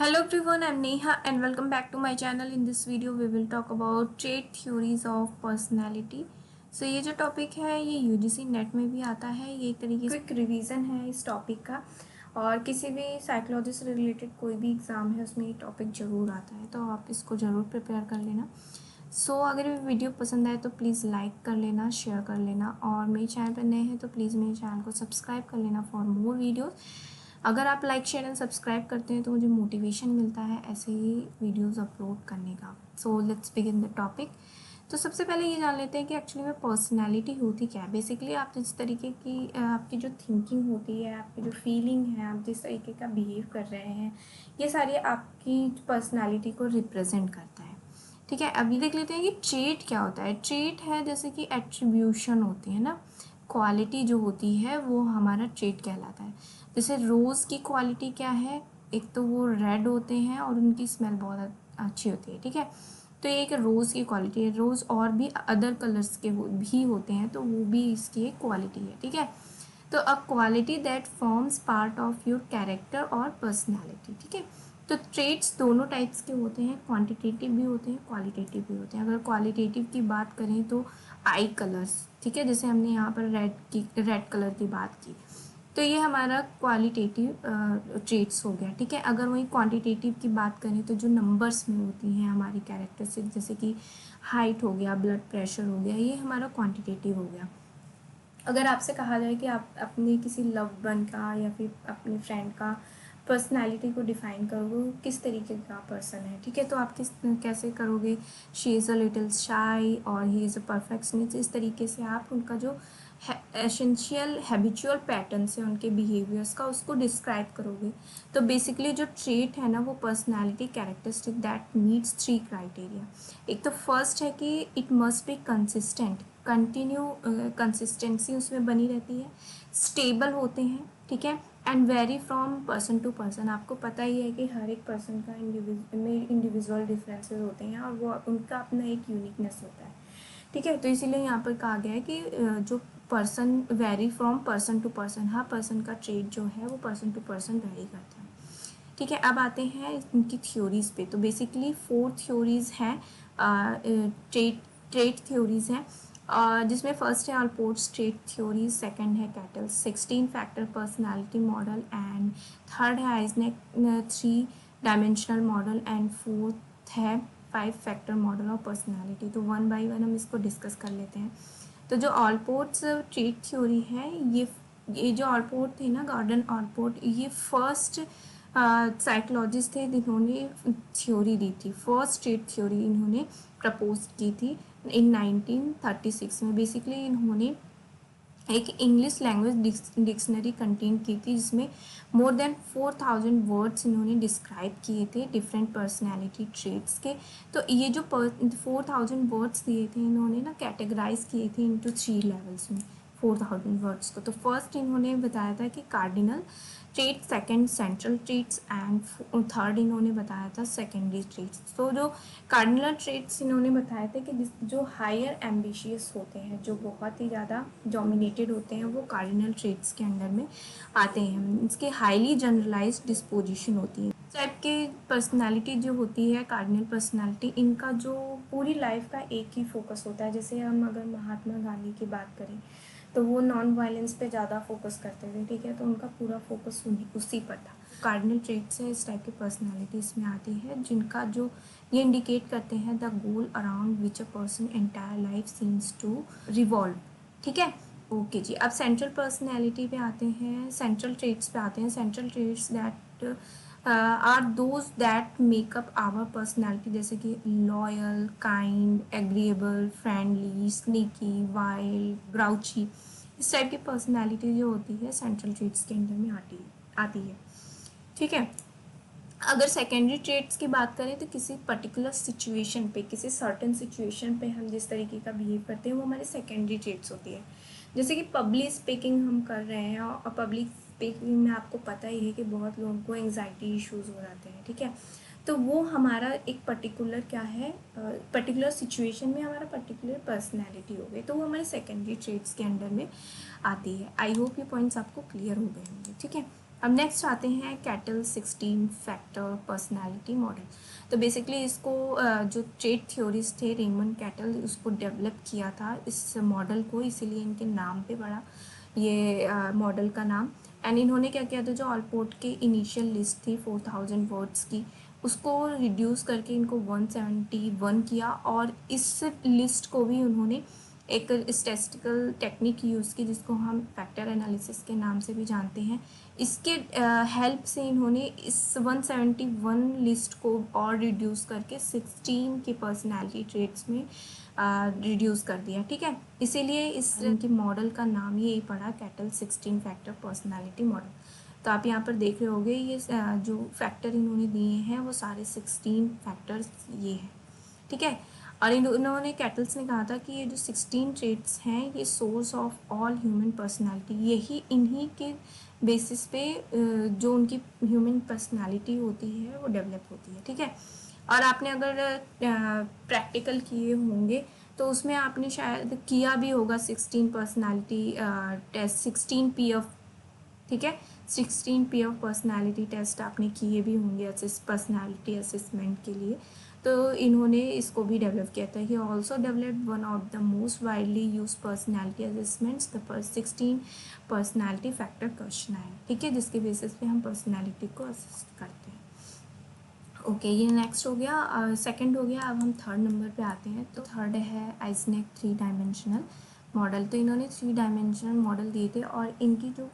Hello everyone, I'm Neha and welcome back to my channel. In this video we will talk about trait theories of personality. So ये जो topic है ये UGC net में भी आता है, ये एक तरीके से क्विक रिवीजन है इस टॉपिक का। और किसी भी साइकोलॉजी से रिलेटेड कोई भी एग्ज़ाम है उसमें ये टॉपिक ज़रूर आता है, तो आप इसको ज़रूर प्रिपेयर कर लेना। अगर ये वीडियो पसंद आए तो प्लीज़ लाइक कर लेना, शेयर कर लेना, और मेरे चैनल पर नए हैं तो प्लीज़ मेरे चैनल को सब्सक्राइब कर लेना फॉर मोर वीडियोज़। अगर आप लाइक शेयर एंड सब्सक्राइब करते हैं तो मुझे मोटिवेशन मिलता है ऐसे ही वीडियोस अपलोड करने का। So let's begin the topic. तो सबसे पहले ये जान लेते हैं कि एक्चुअली में पर्सनालिटी होती क्या है। बेसिकली आप जिस तरीके की आपकी जो थिंकिंग होती है, आपकी जो फीलिंग है, आप जिस तरीके का बिहेव कर रहे हैं, ये सारी आपकी पर्सनालिटी को रिप्रेजेंट करता है। ठीक है, अभी देख लेते हैं कि ट्रेट क्या होता है। ट्रेट है जैसे कि एट्रीब्यूशन होती है ना, क्वालिटी जो होती है वो हमारा ट्रेट कहलाता है। जैसे रोज़ की क्वालिटी क्या है, एक तो वो रेड होते हैं और उनकी स्मेल बहुत अच्छी होती है। ठीक है, तो ये एक रोज़ की क्वालिटी है। रोज़ और भी अदर कलर्स के भी होते हैं, तो वो भी इसकी एक क्वालिटी है। ठीक है, तो a quality that forms part of your character और पर्सनैलिटी। ठीक है, तो ट्रेट्स दोनों टाइप्स के होते हैं, क्वांटिटेटिव भी होते हैं, क्वालिटेटिव भी होते हैं। अगर क्वालिटेटिव की बात करें तो आई कलर्स, ठीक है, जैसे हमने यहाँ पर रेड कलर की बात की, तो ये हमारा क्वालिटेटिव ट्रेट्स हो गया। ठीक है, अगर वही क्वांटिटेटिव की बात करें तो जो नंबर्स में होती हैं हमारी कैरेक्टरिस्टिक, जैसे कि हाइट हो गया, ब्लड प्रेशर हो गया, ये हमारा क्वांटिटेटिव हो गया। अगर आपसे कहा जाए कि आप अपने किसी लव्ड वन का या फिर अपने फ्रेंड का पर्सनालिटी को डिफ़ाइन करोगे, वो किस तरीके का पर्सन है, ठीक है, तो आप कैसे करोगे, शी इज़ अ लिटिल शाई और ही इज़ अ परफेक्शनिस्ट। इस तरीके से आप उनका जो एसेंशियल हैबिचुअल पैटर्न्स है उनके बिहेवियर्स का, उसको डिस्क्राइब करोगे। तो बेसिकली जो ट्रेट है ना, वो personality characteristic that meets 3 criteria. एक तो फर्स्ट है कि it must be consistent, consistency उसमें बनी रहती है, स्टेबल होते हैं। ठीक है, and vary from person to person. आपको पता ही है कि हर एक पर्सन का इंडिविजुअल डिफरेंसेस होते हैं और वो उनका अपना एक यूनिकनेस होता है। ठीक है, तो इसीलिए यहाँ पर कहा गया है कि जो person vary from person to person, हर पर्सन का ट्रेट जो है वो पर्सन टू पर्सन वेरी करता है। ठीक है, अब आते हैं इनकी थ्योरीज पे। तो बेसिकली 4 थ्योरीज हैं, ट्रेट थ्योरीज हैं, जिसमें फर्स्ट है अल्पोर्ट्स ट्रेट थ्योरी, सेकंड है cattle 16 factor personality model, and third है आइजनेक 3 डायमेंशनल मॉडल, एंड फोर्थ है 5 फैक्टर मॉडल ऑफ पर्सनालिटी। तो वन बाय वन हम इसको डिस्कस कर लेते हैं। तो जो ऑलपोर्ट्स ट्रेट थ्योरी है, ये जो ऑलपोर्ट थे ना, गॉर्डन ऑलपोर्ट, ये फर्स्ट साइकोलॉजिस्ट थे जिन्होंने थ्योरी दी थी। फर्स्ट ट्रेट थ्योरी इन्होंने प्रपोज की थी इन 1936 में। बेसिकली इन्होंने एक इंग्लिश लैंग्वेज डिक्शनरी कंटेन की थी, जिसमें मोर देन 4000 वर्ड्स इन्होंने डिस्क्राइब किए थे डिफरेंट पर्सनैलिटी ट्रेट्स के। तो ये जो 4000 वर्ड्स दिए थे इन्होंने ना कैटेगराइज किए थे इनटू 3 लेवल्स में 4000 वर्ड्स को। तो फर्स्ट इन्होंने बताया था कि cardinal trait, second central traits, and third इन्होंने बताया था सेकेंडरी ट्रेट्स। तो जो कार्डिनल ट्रेट्स इन्होंने बताए थे कि जो हायर एम्बिशियस होते हैं, जो बहुत ही ज़्यादा डोमिनेटेड होते हैं, वो कार्डिनल ट्रेट्स के अंडर में आते हैं। इसके हाईली जनरलाइज्ड डिस्पोजिशन होती है। टाइप के पर्सनालिटी जो होती है कार्डिनल पर्सनालिटी, इनका जो पूरी लाइफ का एक ही फोकस होता है। जैसे हम अगर महात्मा गांधी की बात करें तो वो नॉन वायलेंस पे ज़्यादा फोकस करते थे। ठीक है, तो उनका पूरा फोकस उसी पर था। कार्डिनल ट्रेट्स है इस टाइप की पर्सनालिटी इसमें आती है, जिनका जो ये इंडिकेट करते हैं the goal around which a person entire life seems to revolve. ठीक है, ओके जी। अब सेंट्रल पर्सनैलिटी पे आते हैं, सेंट्रल ट्रेट्स पे आते हैं। Central traits that are those that make up our personality, जैसे कि loyal, kind, agreeable, friendly, sneaky, wild, grouchy. इस टाइप की पर्सनैलिटी जो होती है सेंट्रल ट्रेट्स के अंदर में आती है। ठीक है, अगर सेकेंडरी ट्रेट्स की बात करें तो किसी पर्टिकुलर सिचुएशन पे, किसी सर्टेन सिचुएशन पे हम जिस तरीके का बिहेव करते हैं वो हमारी सेकेंडरी ट्रेट्स होती है। जैसे कि पब्लिक स्पीकिंग हम कर रहे हैं, और पब्लिक स्पीकिंग में आपको पता ही है कि बहुत लोगों को एंग्जाइटी इश्यूज़ हो जाते हैं। ठीक है, तो वो हमारा एक पर्टिकुलर क्या है, पर्टिकुलर सिचुएशन में हमारा पर्टिकुलर पर्सनैलिटी हो गई, तो वो हमारे सेकेंडरी ट्रेट्स के अंडर में आती है। आई होप ये पॉइंट्स आपको क्लियर हो गए होंगे। ठीक है, अब नेक्स्ट आते हैं कैटल 16 फैक्टर पर्सनालिटी मॉडल। तो बेसिकली इसको जो ट्रेट थ्योरीज थे रेमंड कैटल उसको डेवलप किया था इस मॉडल को, इसीलिए इनके नाम पे पड़ा ये मॉडल का नाम। एंड इन्होंने क्या किया था, जो ऑलपोर्ट के इनिशियल लिस्ट थी 4000 वर्ड्स की, उसको रिड्यूस करके इनको 171 किया, और इस लिस्ट को भी उन्होंने एक स्टैटिस्टिकल टेक्निक यूज़ की जिसको हम फैक्टर एनालिसिस के नाम से भी जानते हैं। इसके हेल्प से इन्होंने इस 171 लिस्ट को और रिड्यूस करके 16 की पर्सनालिटी ट्रेट्स में रिड्यूस कर दिया। ठीक है, इसीलिए इस इनके मॉडल का नाम ही यही पड़ा, कैटल 16 फैक्टर पर्सनालिटी मॉडल। तो आप यहाँ पर देख रहे होंगे ये जो फैक्टर इन्होंने दिए हैं वो सारे 16 फैक्टर्स ये हैं। ठीक है, और इन्होंने कैटल्स ने कहा था कि ये जो 16 ट्रेट्स हैं ये source of all human personality, यही इन्हीं के बेसिस पे जो उनकी ह्यूमन पर्सनालिटी होती है वो डेवलप होती है। ठीक है, और आपने अगर प्रैक्टिकल किए होंगे तो उसमें आपने शायद किया भी होगा 16 पर्सनालिटी टेस्ट, 16 PF। ठीक है, 16 PF पर्सनालिटी टेस्ट आपने किए भी होंगे पर्सनालिटी असेसमेंट के लिए। तो इन्होंने इसको भी डेवलप किया था। He also develop one of the most widely use personality assessments the 16 personality factor question. ठीक है, जिसके बेसिस पे हम पर्सनालिटी को असेस करते हैं। ओके, ये नेक्स्ट हो गया, सेकंड हो गया। अब हम थर्ड नंबर पे आते हैं। तो थर्ड है आइजनेक 3 डायमेंशनल मॉडल। तो इन्होंने 3 डायमेंशनल मॉडल दिए थे, और इनकी जो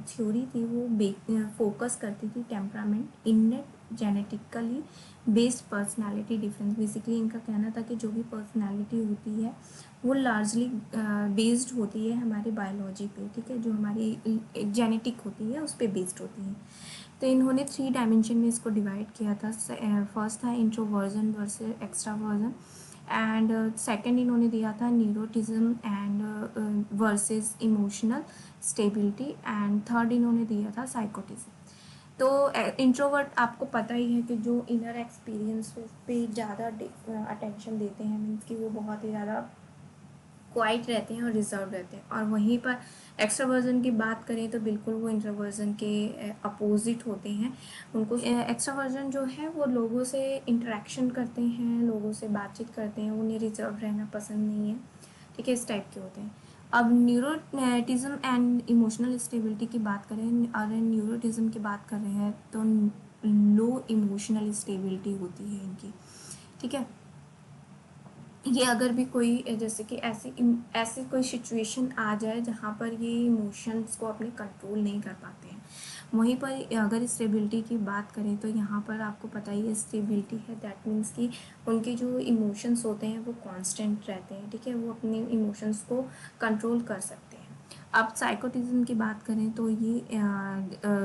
थ्योरी थी वो फोकस करती थी temperament, innate genetically based personality difference. Basically इनका कहना था कि जो भी पर्सनालिटी होती है वो लार्जली बेस्ड होती है हमारे बायोलॉजी पे। ठीक है, जो हमारी जेनेटिक होती है उस पर बेस्ड होती है। तो इन्होंने 3 डायमेंशन में इसको डिवाइड किया था। फर्स्ट था introversion versus extraversion, and second इन्होंने दिया था neuroticism and versus emotional stability, and third इन्होंने दिया था साइकोटिज्म। तो इंट्रोवर्ट आपको पता ही है कि जो इनर एक्सपीरियंस पे ज़्यादा अटेंशन देते हैं, मीन्स कि वो बहुत ही ज़्यादा क्वाइट रहते हैं और रिजर्व रहते हैं। और वहीं पर एक्स्ट्रावर्जन की बात करें तो बिल्कुल वो इंट्रोवर्जन के अपोजिट होते हैं। उनको एक्स्ट्रावर्जन जो है वो लोगों से इंटरेक्शन करते हैं, लोगों से बातचीत करते हैं, उन्हें रिजर्व रहना पसंद नहीं है। ठीक है, इस टाइप के होते हैं। अब न्यूरोटिज्म एंड इमोशनल स्टेबिलिटी की बात करें, और न्यूरोटिज्म की बात कर रहे हैं तो लो इमोशनल स्टेबिलिटी होती है इनकी। ठीक है, ये अगर भी कोई जैसे कि ऐसी कोई सिचुएशन आ जाए जहाँ पर ये इमोशंस को अपने कंट्रोल नहीं कर पाते हैं, वहीं पर अगर स्टेबिलिटी की बात करें तो यहाँ पर आपको पता ही है स्टेबिलिटी है, दैट मीन्स कि उनके जो इमोशंस होते हैं वो कांस्टेंट रहते हैं। ठीक है, वो अपने इमोशंस को कंट्रोल कर सकते हैं। अब साइकोटिज्म की बात करें तो ये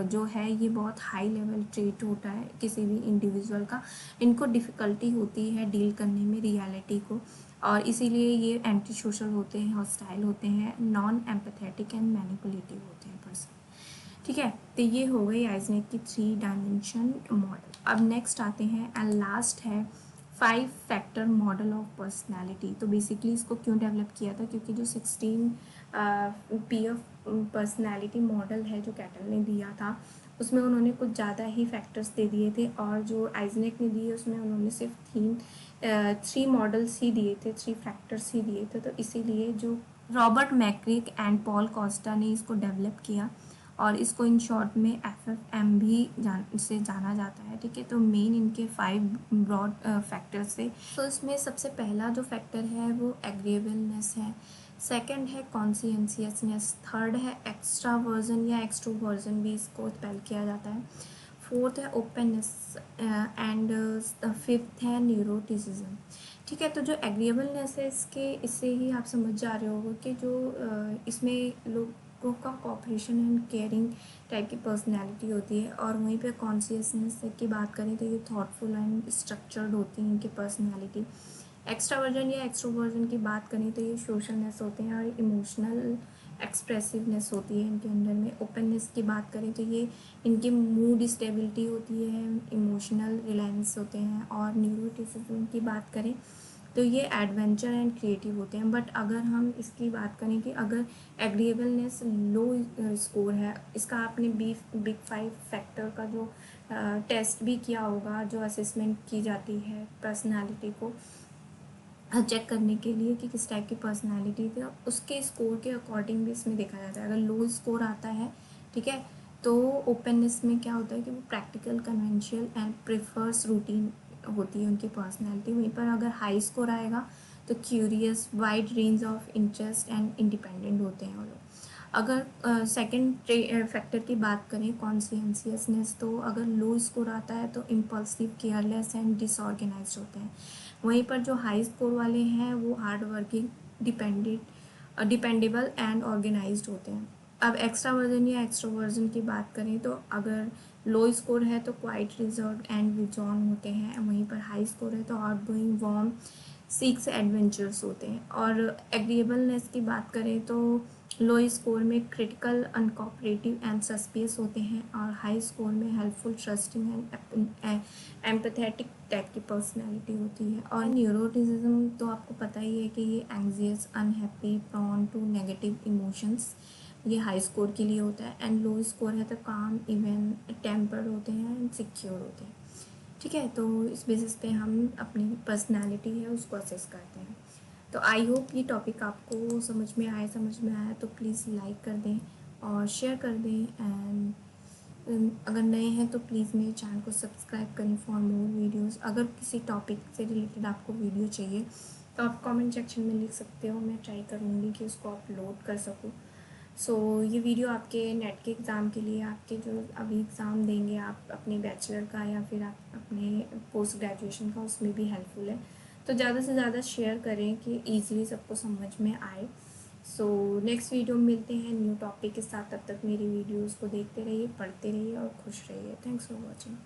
जो है ये बहुत हाई लेवल ट्रेट होता है किसी भी इंडिविजुअल का। इनको डिफ़िकल्टी होती है डील करने में रियलिटी को, और इसीलिए ये एंटी सोशल होते हैं, हॉस्टाइल होते हैं, नॉन एम्पैथेटिक एंड मैनिपुलेटिव होते हैं पर्सन। ठीक है, तो ये हो गई आइजनेक की 3 डायमेंशन मॉडल। अब नेक्स्ट आते हैं एंड लास्ट है 5 फैक्टर मॉडल ऑफ पर्सनैलिटी। तो बेसिकली इसको क्यों डेवलप किया था, क्योंकि जो 16 PF पर्सनैलिटी मॉडल है जो कैटल ने दिया था उसमें उन्होंने कुछ ज़्यादा ही फैक्टर्स दे दिए थे, और जो आइजनेक ने दिए उसमें उन्होंने सिर्फ 3 मॉडल्स ही दिए थे, 3 फैक्टर्स ही दिए थे। तो इसीलिए जो रॉबर्ट मैक्रिक एंड पॉल कोस्टा ने इसको डेवलप किया, और इसको इन शॉर्ट में FFM भी से जाना जाता है। ठीक है, तो मेन इनके 5 ब्रॉड फैक्टर्स थे। तो इसमें सबसे पहला जो फैक्टर है वो एग्रीएबलनेस है, सेकंड है कॉन्शियसनेस, थर्ड है एक्स्ट्रावर्जन या एक्सट्रोवर्जन भी इसको स्पेल किया जाता है, फोर्थ है ओपननेस, एंड फिफ्थ है न्यूरोटिसिज्म। ठीक है, तो जो एग्रीएबलनेस है इससे ही आप समझ जा रहे होगे कि जो इसमें लोगों का कॉपरेशन एंड केयरिंग टाइप की पर्सनैलिटी होती है। और वहीं पे कॉन्शियसनेस की बात करें तो ये थॉटफुल एंड स्ट्रक्चर्ड होती है इनकी पर्सनैलिटी। एक्स्ट्रावर्जन या एक्सट्रोवर्जन की बात करें तो ये सोशलनेस होते हैं और इमोशनल एक्सप्रेसिवनेस होती है इनके अंदर में। ओपननेस की बात करें तो ये इनकी मूड स्टेबिलिटी होती है, इमोशनल रिलायंस होते हैं। और न्यूरोटिसिज्म की बात करें तो ये एडवेंचर एंड क्रिएटिव होते हैं। बट अगर हम इसकी बात करें कि अगर एग्रीएबलनेस लो स्कोर है, इसका आपने बिग 5 फैक्टर का जो टेस्ट भी किया होगा, जो असेसमेंट की जाती है पर्सनालिटी को चेक करने के लिए कि किस टाइप की पर्सनालिटी थी, उसके स्कोर के अकॉर्डिंग भी इसमें देखा जाता है। अगर लो स्कोर आता है, ठीक है, तो ओपननेस में क्या होता है कि वो practical, conventional and prefers routine होती है उनकी पर्सनैलिटी। वहीं पर अगर हाई स्कोर आएगा तो curious, wide range of interest and independent होते हैं वो लोग। अगर सेकंड फैक्टर की बात करें, कॉन्शियसनेस, तो अगर लो स्कोर आता है तो इम्पल्सिव, केयरलेस एंड डिसऑर्गेनाइज्ड होते हैं। वहीं पर जो हाई स्कोर वाले हैं वो hard working, dependable and organised होते हैं। अब एक्स्ट्रावर्जन या एक्सट्रोवर्जन की बात करें तो अगर लो स्कोर है तो क्वाइट, रिजर्व एंड विजॉन होते हैं। वहीं पर हाई स्कोर है तो आउटगोइंग, वार्म, सीक्स एडवेंचर्स होते हैं। और एग्रीएबलनेस की बात करें तो लो स्कोर में क्रिटिकल, अनकोऑपरेटिव एंड सस्पियस होते हैं, और हाई स्कोर में helpful, trusting and empathetic type की पर्सनैलिटी होती है। और न्यूरोटिज्म तो आपको पता ही है कि ये anxious, unhappy, prone to negative emotions, ये हाई स्कोर के लिए होता है। एंड लो स्कोर है तो काम, इवन टेम्पर्ड होते हैं एंड सिक्योर होते हैं। ठीक है, तो इस बेसिस पे हम अपनी पर्सनालिटी है उसको असेस करते हैं। तो आई होप ये टॉपिक आपको समझ में आया तो प्लीज़ लाइक कर दें और शेयर कर दें। एंड अगर नए हैं तो प्लीज़ मेरे चैनल को सब्सक्राइब करें फॉर मोर वीडियोस। अगर किसी टॉपिक से रिलेटेड आपको वीडियो चाहिए तो आप कमेंट सेक्शन में लिख सकते हो, मैं ट्राई करूँगी कि उसको अपलोड कर सकूँ। सो ये वीडियो आपके नेट के एग्ज़ाम के लिए, आपके जो अभी एग्ज़ाम देंगे आप अपने बैचलर का या फिर आप अपने पोस्ट ग्रेजुएशन का, उसमें भी हेल्पफुल है। तो ज़्यादा से ज़्यादा शेयर करें कि ईज़िली सबको समझ में आए। सो नेक्स्ट वीडियो में मिलते हैं न्यू टॉपिक के साथ। तब तक मेरी वीडियोज़ को देखते रहिए, पढ़ते रहिए और खुश रहिए। Thanks for watching.